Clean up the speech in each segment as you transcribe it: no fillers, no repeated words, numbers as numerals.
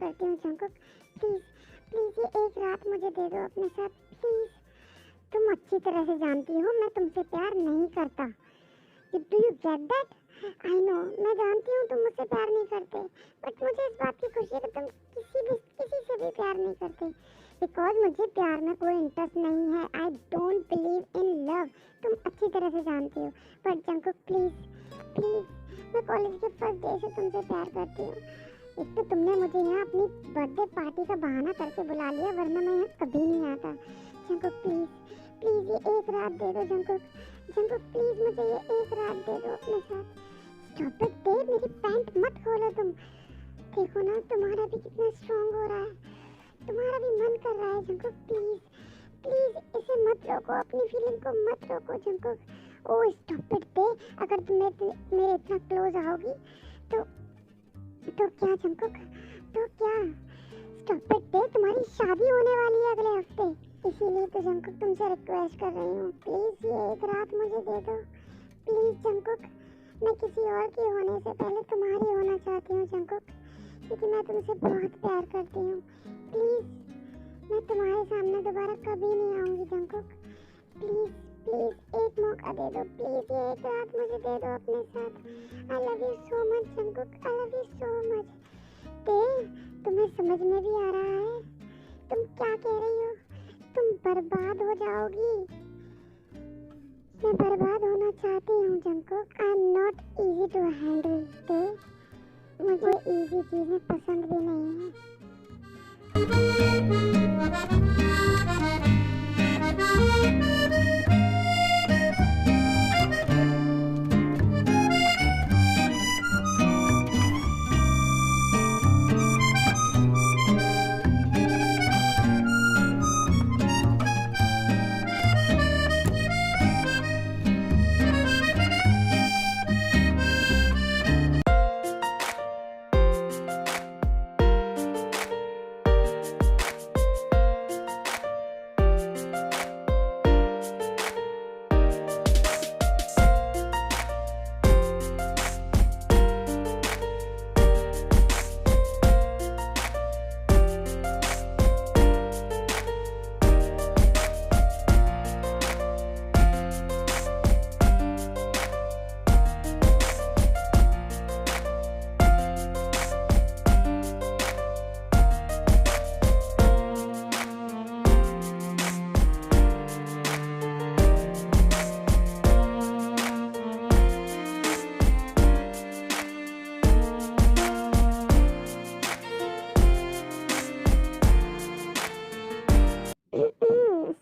करती हूँ Jungkook. Please please ये एक रात मुझे दे दो अपने साथ प्लीज़। तुम अच्छी तरह से जानती हो मैं तुमसे प्यार नहीं करता। Do you get that? I know, मैं जानती हूँ तुम मुझसे प्यार नहीं करते, बट मुझे इस बात की खुशी है कि तुम किसी से भी प्यार नहीं करते, बिकॉज मुझे प्यार में कोई इंटरेस्ट नहीं है। I don't believe in love. तुम अच्छी तरह से जानती हो। बट जंकुक प्लीज़ प्लीज़, मैं कॉलेज के फर्स्ट डे से तुमसे प्यार करती हूँ। एक तो तुमने मुझे यहाँ अपनी बर्थडे पार्टी का बहाना करके बुला लिया, वरना मैं यहाँ कभी नहीं आता। जंकुक प्लीज़ प्लीज़ ये एक रात दे दो जंकुक। जंकुक प्लीज़ मुझे ये एक रात दे दो अपने साथ। स्टॉप इट देव, मेरी पैंट मत खोलो तुम। देखो ना तुम्हारा भी कितना स्ट्रांग हो रहा है, तुम्हारा भी मन कर रहा है जंकुक। प्लीज़ प्लीज़ इसे मत रोको, अपनी फीलिंग को मत रोको Jungkook. Oh stop it they, अगर तुम मेरे इतना क्लोज आओगी तो क्या जंकुक, तो क्या? स्टॉप इट दे, तुम्हारी शादी होने वाली है अगले हफ्ते, इसीलिए तो जंकुक तुमसे रिक्वेस्ट कर रही हूँ। प्लीज़ ये एक रात मुझे दे दो प्लीज़ जंकुक। मैं किसी और की होने से पहले तुम्हारी होना चाहती हूँ जंकुक, क्योंकि मैं तुमसे बहुत प्यार करती हूँ। प्लीज़ मैं तुम्हारे सामने दोबारा कभी नहीं आऊँगी जंकुक। प्लीज़ प्लीज़ एक मौका दे दो प्लीज़, ये एक रात मुझे दे दो अपने साथ। I love you so much Jungkook, I love you so much. तुम्हें समझ में भी आ रहा है तुम क्या कह रही हो? तुम बर्बाद हो जाओगी। मैं बर्बाद होना चाहती हूँ Jungkook. I am not easy to handle. मुझे इजी चीज़ें पसंद भी नहीं है।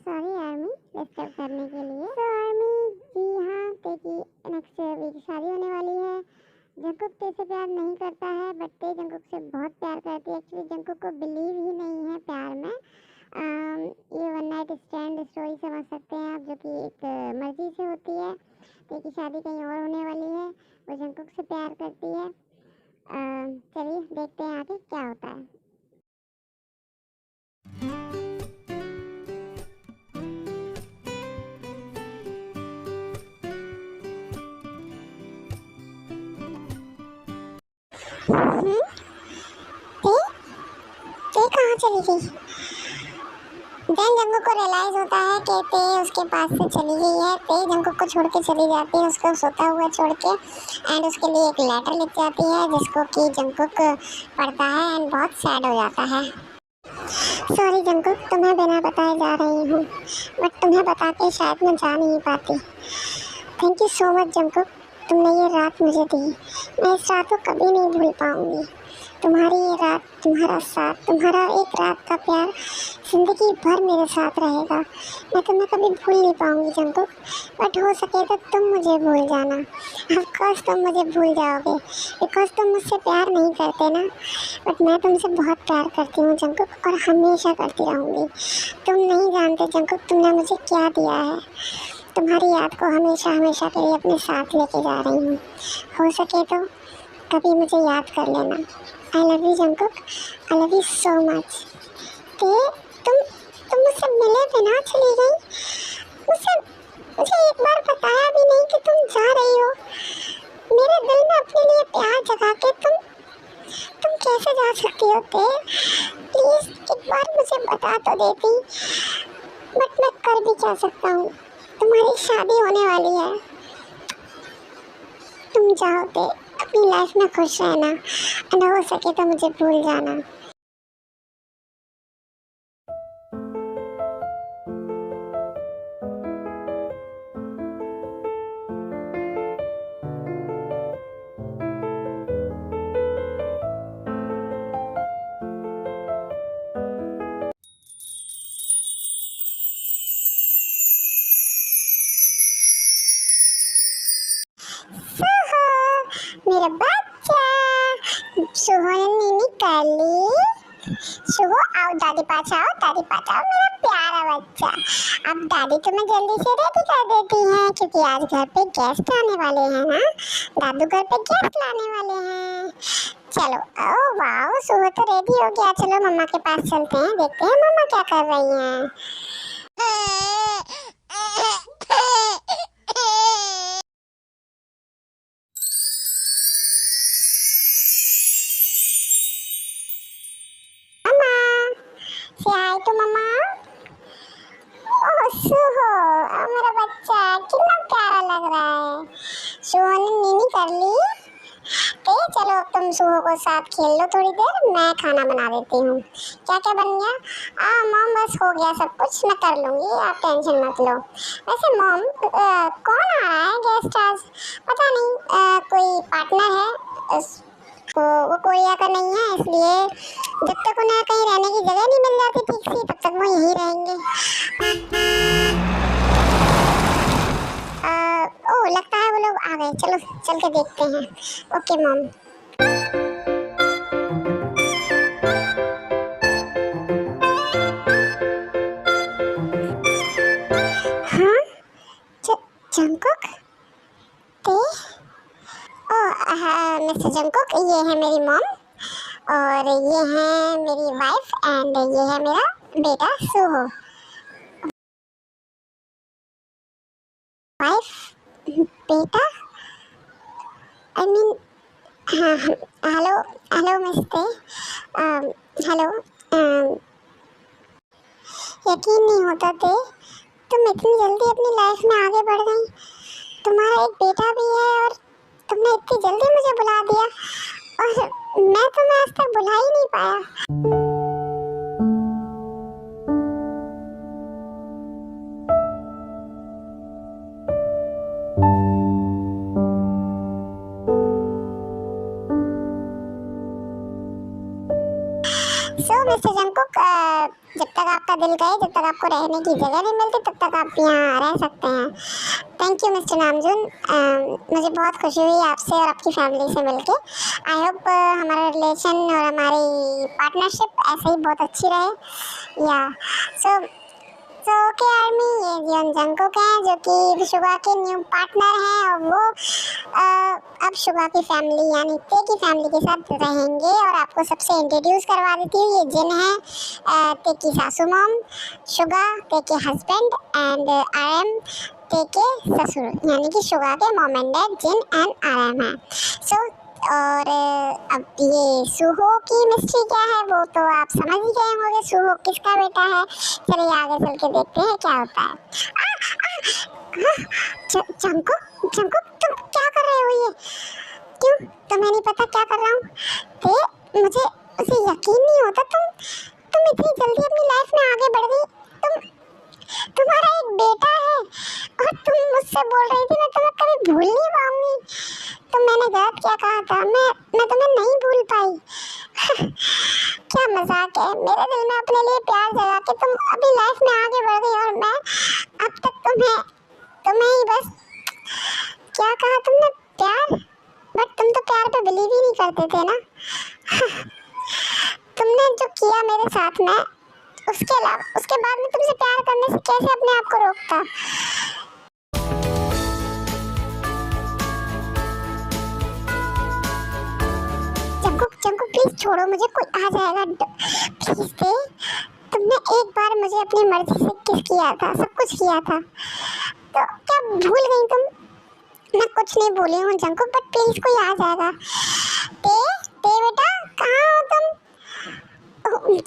सॉरी आर्मी डिस्टर्ब करने के लिए। तो आर्मी जी हाँ, तेरी नेक्स्ट वीक शादी होने वाली है। जंकुक तेरे से प्यार नहीं करता है, बट ते जंकुक से बहुत प्यार करती है। एक्चुअली जंकुक को बिलीव ही नहीं है प्यार में। ये वन नाइट स्टैंड स्टोरी समझ सकते हैं आप, जो कि एक मर्जी से होती है। तेरी शादी कहीं और होने वाली है, वो जंकुक से प्यार करती है। चलिए देखते हैं आगे क्या होता है। ते कहाँ चली गई? देन जंकुक को रियलाइज होता है कि ते उसके पास से चली गई है। ते जंकुक को छोड़ के चली जाती है, उसको सोता हुआ छोड़ के, एंड उसके लिए एक लेटर लिख जाती है जिसको कि जंकुक पढ़ता है एंड बहुत सैड हो जाता है। सॉरी जंकुक, तुम्हें बिना बताए जा रही हूँ, बट तुम्हें बता के शायद मैं जा नहीं पाती। Thank you so much Jungkook, तुमने ये रात मुझे दी। मैं इस रात को कभी नहीं भूल पाऊँगी। तुम्हारी ये रात, तुम्हारा साथ, तुम्हारा एक रात का प्यार ज़िंदगी भर मेरे साथ रहेगा। मैं तुम्हें कभी भूल नहीं पाऊँगी जंकुक, बट हो सके तो तुम मुझे भूल जाना। ऑफकोर्स तुम मुझे भूल जाओगे, बिकॉज तुम मुझसे प्यार नहीं करते ना, बट मैं तुमसे बहुत प्यार करती हूँ जंकुक, और हमेशा करती रहूँगी। तुम नहीं जानते जंकुक तुमने मुझे क्या दिया है। तुम्हारी याद को हमेशा हमेशा के लिए अपने साथ लेके जा रही हूँ। हो सके तो कभी मुझे याद कर लेना। I love you Jungkook, I love you so much. तुम मुझसे मिले बिना चली गई। मुझे एक बार बताया भी नहीं कि तुम जा रही हो। मेरे दिल में अपने लिए प्यार जगा के तुम तुम कैसे जा सकती हो ते? प्लीज एक बार मुझे बता तो देती। बट मैं कर भी क्या सकता हूँ, तुम्हारी शादी होने वाली है। तुम जाओ ते, अपनी लाइफ में खुश रहना, और हो सके तो मुझे भूल जाना। सुहो, मेरा बच्चा। सुहो ने नीनी कर ली। सुहो आओ, दादी पास आओ, दादी पास आओ, मेरा प्यारा बच्चा। अब दादी तुम्हें जल्दी से रेडी कर देती हैं, क्योंकि आज घर पे गेस्ट आने वाले हैं ना। दादू घर पे गेस्ट लाने वाले हैं। चलो, ओ वाओ, सुहो तो रेडी हो गया। चलो मम्मा के पास चलते हैं, देखते हैं मम्मा क्या कर रही हैं। से हाय तो मम्मा। ओह सुहो, मेरा बच्चा कितना प्यारा लग रहा है। सुहो ने नीनी कर ली। तो चलो अब तुम सुहो को साथ खेल लो थोड़ी देर, मैं खाना बना देती हूँ। क्या क्या बन गया? मॉम बस हो गया सब कुछ, मैं कर लूँगी, आप टेंशन मत लो। वैसे मॉम कौन आ रहा है गेस्ट आज? पता नहीं, कोई पार्टनर है तो वो कोरिया का नहीं है, इसलिए जब तक उन्हें कहीं रहने की जगह नहीं मिल जाती ठीक सी, तब तक वो यहीं रहेंगे। ओह लगता है वो लोग आ गए, चलो चल के देखते हैं। Okay mom. हाँ जंकुक ते, मिस्टर जंकुक, ये है मेरी मॉम और ये है मेरी वाइफ एंड ये है मेरा बेटा सुहो। वाइफ बेटा, आई मीन, हाँ हेलो हेलो मिस्टर, हेलो। यकीन नहीं होता थे तुम इतनी जल्दी अपनी लाइफ में आगे बढ़ गई। तुम्हारा एक बेटा भी है और तुमने इतनी जल्दी मुझे बुला दिया, और मैं तुम्हें आज तक बुला ही नहीं पाया। सो मिस्टर जंकुक, जब तक आपका दिल कहे, जब तक आपको रहने की जगह नहीं मिलती, तब तक आप यहाँ रह सकते हैं। थैंक यू मिस्टर नामजून, मुझे बहुत खुशी हुई आपसे और आपकी फैमिली से मिलके। आई होप हमारा रिलेशन और हमारी पार्टनरशिप ऐसे ही बहुत अच्छी रहे। या सो ओके आर्मी, ये जियोन जंकुक हैं जो कि शुगा के न्यू पार्टनर हैं, और वो अब शुगा की फैमिली यानी ते की फैमिली के साथ रहेंगे। और आपको सबसे इंट्रोड्यूस करवा देती हूँ, ये जिन है ते की सासू मॉम, शुगा ते के हस्बैंड एंड RM ते के ससुर, यानी कि शुगा के mom and dad Jin and RM है। सो और अब ये सुहो की मिस्ट्री क्या है वो तो आप समझ ही गए होंगे, सुहो किसका बेटा है। चलिए आगे चल के देखते हैं क्या होता है। जंकुक जंकुक, तुम क्या कर रहे हो? ये क्यों, तुम्हें नहीं पता क्या कर रहा हूँ? तो मुझे यकीन नहीं होता तुम इतनी जल्दी अपनी लाइफ में आगे बढ़ गई। तुम्हारा एक बेटा है और तुम मुझसे बोल रही थी मैं तुम्हें कभी भूल नहीं पाऊंगी। तो मैंने गलत क्या कहा था? मैं तुम्हें नहीं भूल पाई। क्या मजाक है, मेरे दिल में अपने लिए प्यार जगा के तुम अभी लाइफ में आगे बढ़ गई और मैं अब तक तुम्हें ही बस, क्या कहा तुमने, प्यार? बट तुम तो प्यार पे बिलीव ही नहीं करते थे ना। तुमने जो किया मेरे साथ में, उसके बाद में तुमसे प्यार करने से कैसे अपने आप को रोकता? जंकुक प्लीज छोड़ो मुझे, कोई आ जाएगा प्लीज। दे, तुमने एक बार मुझे अपनी मर्जी से किस किया था, सब कुछ किया था, तो क्या भूल गई तुम? मैं कुछ नहीं भूली हूँ जंकुक, बट प्लीज कोई आ जाएगा। ते बेटा कहाँ हो तुम?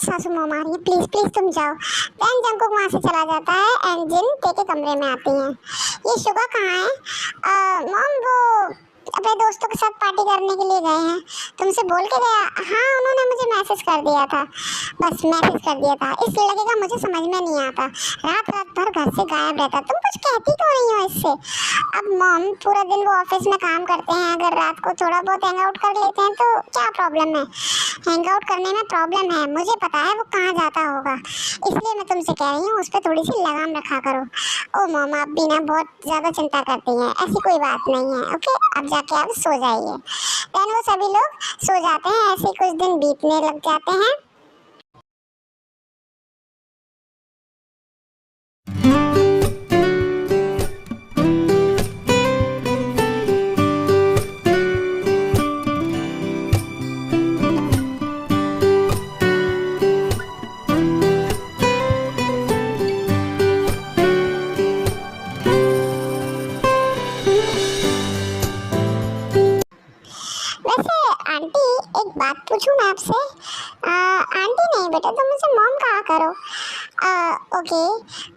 सासू मॉम आ रही है, प्लीज प्लीज तुम जाओ। देन जंकुक वहाँ से चला जाता है एंड जिन के कमरे में आती हैं। ये शुगा कहाँ है? मॉम वो अपने दोस्तों के साथ पार्टी करने के लिए गए हैं, तुमसे बोल के गया। हाँ उन्होंने मुझे मैसेज कर दिया था, बस मैसेज कर दिया था। इस लड़के का मुझे समझ में नहीं आता, रात रात भर घर से गायब रहता। तुम कुछ कहती क्यों नहीं हो इससे? अब मॉम पूरा दिन वो ऑफिस में काम करते हैं, अगर रात को थोड़ा बहुत हैंग आउट कर लेते हैं तो क्या प्रॉब्लम है? हैंग आउट करने में प्रॉब्लम है, मुझे पता है वो कहाँ जाता होगा, इसलिए मैं तुमसे कह रही हूँ उस पर थोड़ी सी लगाम रखा करो। ओ मॉम आप भी ना बहुत ज़्यादा चिंता करती हैं, ऐसी कोई बात नहीं है। ओके अब जाके आप सो जाइए। देन वो सभी लोग सो जाते हैं। ऐसे कुछ दिन बीतने लग जाते हैं। वैसे आंटी एक बात पूछूं मैं आपसे? आंटी नहीं बेटा, तुम मुझे मॉम कहा करो। ओके,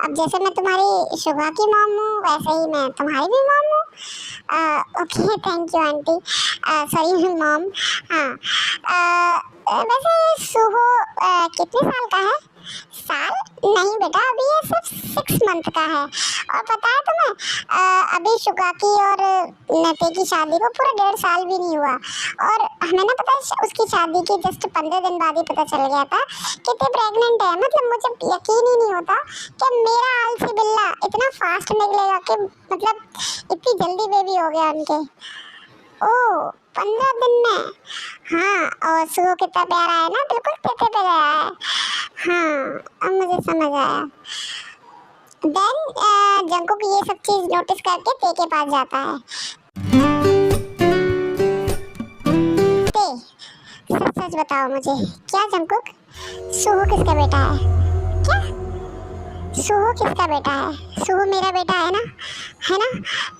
अब जैसे मैं तुम्हारी शुभा की मॉम हूँ वैसे ही मैं तुम्हारी भी मॉम हूँ। Okay thank you aunty, sorry mom. हाँ वैसे सुहो कितने साल का है? साल नहीं बेटा, अभी ये सिर्फ 6 मंथ का है। और पता है तुम्हें अभी शुगा की और नते की शादी को पूरा 1.5 साल भी नहीं हुआ, और हमें ना पता है उसकी शादी के जस्ट 15 दिन बाद ही पता चल गया था कि ते प्रेग्नेंट है। मतलब मुझे यकीन ही नहीं होता कि मेरा आलसी बिल्ला इतना फास्ट निकलेगा, कि मतलब इतनी जल्दी बेबी हो गया उनके। ओह 15 दिन में। हाँ और सुहो कितना प्यारा है ना, बिल्कुल तेते पे गया है। हाँ अब मुझे समझ आया। देन जंकुक ये सब चीज नोटिस करके ते के पास जाता है। ते सच सच बताओ मुझे, क्या जंकुक सुहो किसका बेटा है? क्या सुहो किसका बेटा है? सुहो मेरा बेटा है ना, है ना?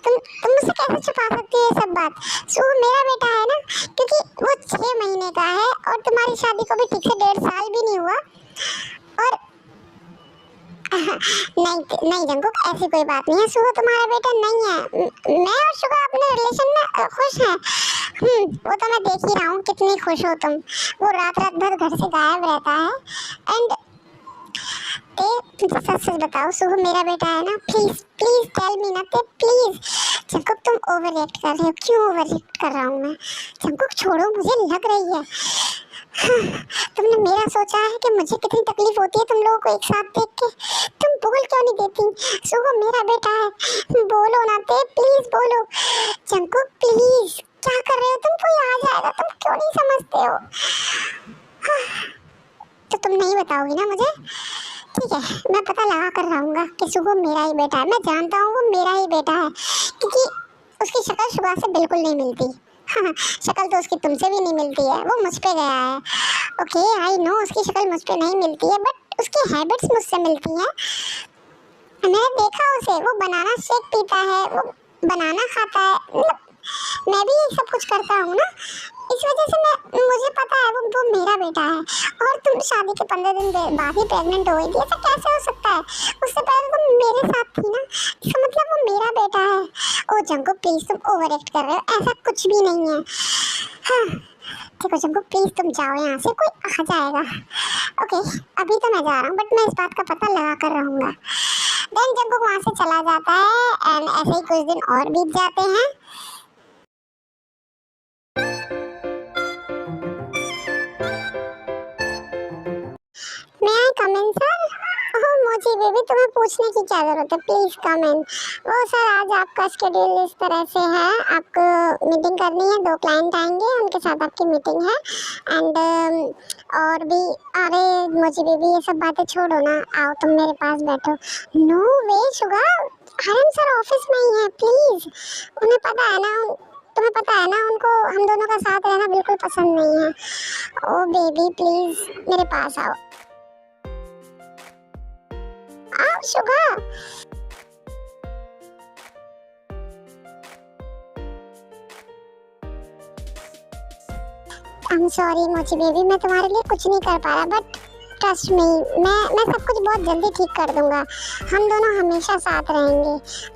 तुम मुझसे कैसे छुपा सकती है ये सब बात? सुहो मेरा बेटा है ना, क्योंकि वो 6 महीने का है और तुम्हारी शादी को भी ठीक से 1.5 साल भी नहीं हुआ। और नहीं नहीं जंकुक ऐसी कोई बात नहीं है, सुहो तुम्हारा बेटा नहीं है। मैं और शुगा अपने रिलेशन में खुश हैं। वो तो मैं देख ही रहा हूँ कितनी खुश हो तुम। वो रात रात भर घर से गायब रहता है। एंड सच सच बताओ सुहो मेरा बेटा है ना? प्लीज प्लीज टेल मी ना ते प्लीज। जंकुक तुम ओवर रिएक्ट कर रहे हो। क्यों ओवर रिएक्ट कर रहा हूँ मैं? जंकुक छोड़ो, मुझे लग रही है। तुमने मेरा सोचा है कि मुझे कितनी तकलीफ होती है तुम लोगों को एक साथ देख के? तुम बोल क्यों नहीं देती? सुहो मेरा बेटा है, बोलो ना ते प्लीज बोलो। जंकुक प्लीज, क्या कर रहे हो तुम? कोई आ जाएगा, तुम क्यों नहीं समझते हो? तो तुम नहीं बताओगी ना मुझे? ठीक है मैं पता लगा कर रहूँगा कि सुहो मेरा ही बेटा है। मैं जानता हूँ वो मेरा ही बेटा है, क्योंकि उसकी शक्ल शुभा से बिल्कुल नहीं मिलती। हाँ शक्ल तो उसकी तुमसे भी नहीं मिलती है, वो मुझ पे गया है। ओके आई नो उसकी शक्ल मुझ पे नहीं मिलती है, बट उसकी हैबिट्स मुझसे मिलती हैं। मैंने देखा उसे, वो बनाना शेक पीता है, वो बनाना खाता है, मतलब मैं भी ये सब कुछ करता हूँ ना, इस वजह से मुझे पता है वो मेरा बेटा है। और तुम शादी के 15 दिन बाद ही प्रेग्नेंट हो गई थी, ऐसा कैसे हो सकता है? उससे पहले तुम मेरे साथ थी ना, इसका मतलब वो मेरा बेटा है। ओ जंकुक प्लीज तुम ओवर एक्ट कर रहे हो, ऐसा कुछ भी नहीं है। हाँ देखो जंकुक प्लीज तुम जाओ यहाँ से, कोई आ जाएगा। ओके अभी तो मैं जा रहा हूँ, बट मैं इस बात का पता लगा कर रहूँगा। देन जंकुक वहाँ से चला जाता है एंड ऐसे ही कुछ दिन और बीत जाते हैं। मैं आई कम इन सर? ओह मोची बेबी तुम्हें पूछने की क्या जरूरत है, प्लीज कम इन। वो सर आज आपका शेड्यूल इस तरह से है, आपको मीटिंग करनी है, 2 क्लाइंट आएंगे उनके साथ आपकी मीटिंग है। एंड और भी, अरे मोची बेबी ये सब बातें छोड़ो ना, आओ तुम मेरे पास बैठो। नो वे शुगा, आर्यन सर ऑफिस में ही है, प्लीज। उन्हें पता है ना, तुम्हें पता है ना उनको हम दोनों का साथ रहना बिल्कुल पसंद नहीं है। ओ बेबी प्लीज मेरे पास आओ। आओ शुगा। आई एम सॉरी मोची बेबी, मैं तुम्हारे लिए कुछ नहीं कर पा रहा, बट ट्रस्ट मी, मैं सब कुछ बहुत जल्दी ठीक कर दूंगा। हम दोनों हमेशा साथ रहेंगे।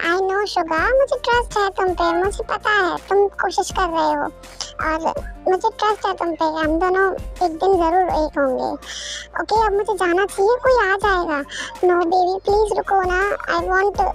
आई नो शुगा, मुझे ट्रस्ट है तुम पे, मुझे पता है तुम कोशिश कर रहे हो और मुझे ट्रस्ट है तुम पे, हम दोनों एक दिन ज़रूर एक होंगे। ओके, अब मुझे जाना चाहिए, कोई आ जाएगा। नो बेबी प्लीज़ रुको ना, I want.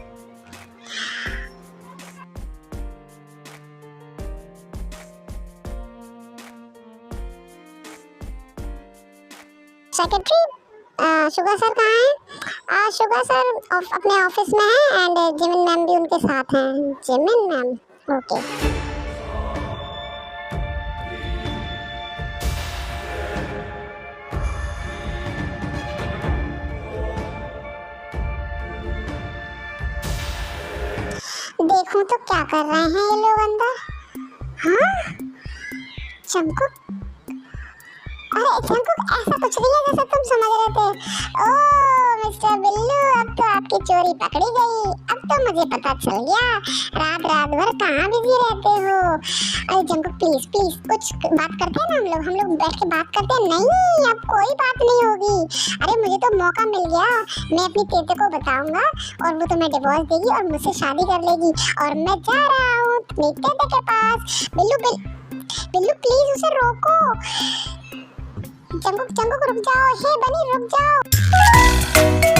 Secretary Suga sir कहाँ हैं? शुगा सर अपने ऑफिस में हैं एंड जिमिन मैम भी उनके साथ हैं। Jimin ma'am, okay. देखूं तो क्या कर रहे हैं ये लोग अंदर? हाँ जंकुक, अरे जंकुक ऐसा कुछ नहीं है जैसा तुम समझ रहे थे। ओह मिस्टर बिल्लू, अब तो आपकी चोरी पकड़ी गई। अब तो मुझे पता चल गया रात रात भर कहाँ बिजी रहते हो। अरे जंकुक प्लीज प्लीज कुछ बात करते हैं ना, हम लोग बैठ के बात करते हैं। नहीं अब कोई बात नहीं होगी। अरे मुझे तो मौका मिल गया, मैं अपनी तेते को बताऊंगा और वो तुम्हें डिवोर्स देगी और मुझसे शादी कर लेगी और मैं जा रहा हूँ अपनी तेते के पास। बिल्लू प्लीज उसे रोको। जंकुक रुक जाओ, हे बनी रुक जाओ।